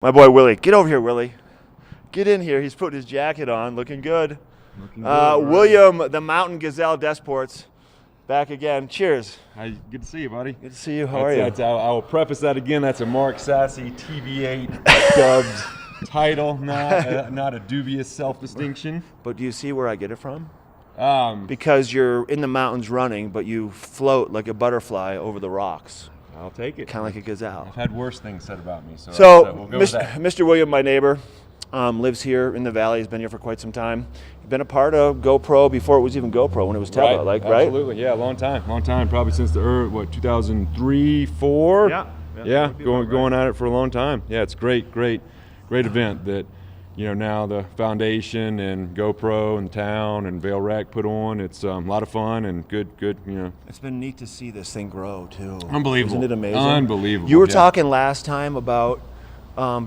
My boy Willie. Get over here, Willie. Get in here. He's putting his jacket on, looking good. Looking good, right? William, the Mountain Gazelle Desportes, back again. Cheers. Good to see you, buddy. Good to see you. How are you? I will preface that again. That's a Mark Sassy TV8 dubbed title, not a dubious self-distinction. But do you see where I get it from? Because you're in the mountains running, but you float like a butterfly over the rocks. I'll take it. Kind of like a gazelle. I've had worse things said about me, so we'll go with that. Mr. William, my neighbor, lives here in the valley. He's been here for quite some time. He's been a part of GoPro before it was even GoPro, when it was Teva, right? Absolutely, yeah, long time, probably since the 2003, 4. Yeah, going at it for a long time. Yeah, it's great event that, you know, now the foundation and GoPro and town and Vail Rec put on. It's a lot of fun and good, you know. It's been neat to see this thing grow too. Unbelievable. Isn't it amazing? Unbelievable. You were talking last time about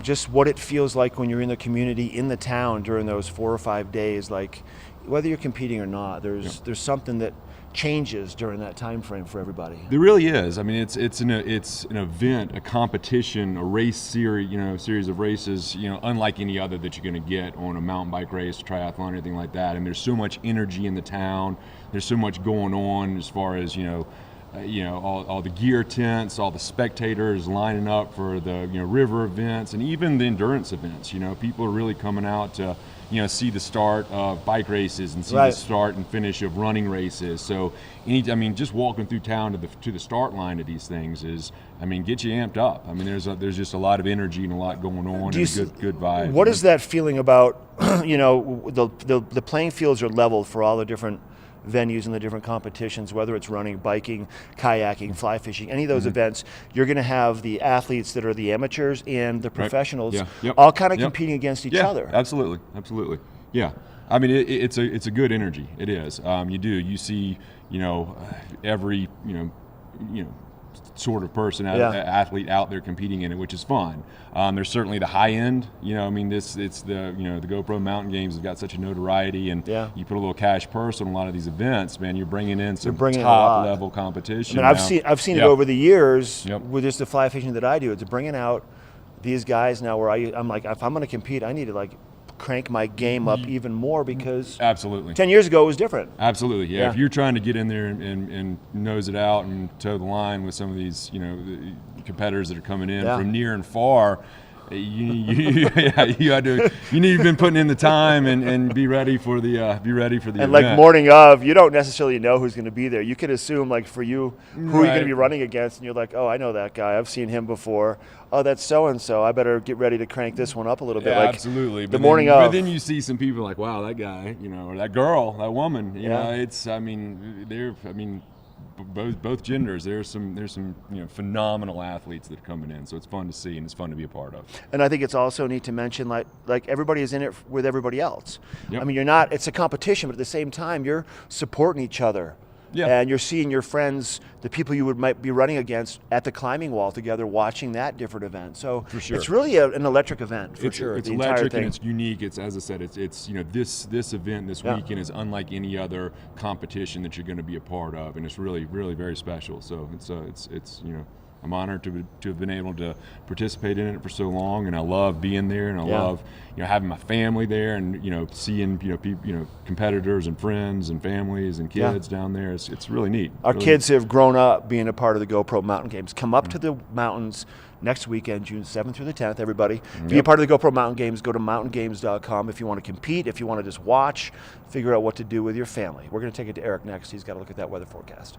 just what it feels like when you're in the community, in the town during those 4 or 5 days. Like, whether you're competing or not, there's something that changes during that time frame for everybody. There really is. I mean, it's an event, a competition, a race series, series of races, unlike any other that you're going to get on a mountain bike race, triathlon, anything like that. And there's so much energy in the town. There's so much going on as far as all the gear tents, all the spectators lining up for the river events, and even the endurance events. People are really coming out to see the start of bike races and see the start and finish of running races. So just walking through town to the start line of these things is, get you amped up. There's just a lot of energy and a lot going on, and a good vibe. What is that feeling about? The playing fields are leveled for all the different venues and the different competitions, whether it's running, biking, kayaking, fly fishing, any of those events. You're going to have the athletes that are the amateurs and the professionals, all kind of competing against each other. Absolutely. Yeah, it's a good energy. It is. You see every sort of person, athlete out there competing in it, which is fun. There's certainly the high end. It's the GoPro Mountain Games have got such a notoriety, and you put a little cash purse on a lot of these events, man. You're bringing in some top level competition. I've seen it over the years with just the fly fishing that I do. It's bringing out these guys now where I'm like, if I'm going to compete, I need to crank my game up even more, because absolutely 10 years ago it was different. Absolutely, yeah. If you're trying to get in there and nose it out and toe the line with some of these the competitors that are coming in from near and far, you need to have been putting in the time and be ready for the event. Like morning of, you don't necessarily know who's going to be there. You could assume, like, for you, who you're going to be running against, and you're like, oh, I know that guy. I've seen him before. Oh, that's so and so. I better get ready to crank this one up a little bit. Yeah, absolutely. The morning of. But then you see some people like, wow, that guy, or that girl, that woman. Both genders. There's some phenomenal athletes that are coming in, so it's fun to see and it's fun to be a part of. And I think it's also neat to mention, like everybody is in it with everybody else. It's a competition, but at the same time you're supporting each other. And you're seeing your friends, the people you might be running against, at the climbing wall together, watching that different event. So for sure, it's really an electric event. For sure, it's electric and it's unique. It's, as I said, it's this event this weekend is unlike any other competition that you're going to be a part of, and it's really very special. So it's I'm honored to have been able to participate in it for so long, and I love being there, and I love having my family there, and seeing people, competitors and friends and families and kids down there. It's really neat. Our kids have grown up being a part of the GoPro Mountain Games. Come up to the mountains next weekend, June 7th through the 10th, everybody. Be a part of the GoPro Mountain Games. Go to mountaingames.com if you want to compete, if you want to just watch, figure out what to do with your family. We're going to take it to Eric next. He's got to look at that weather forecast.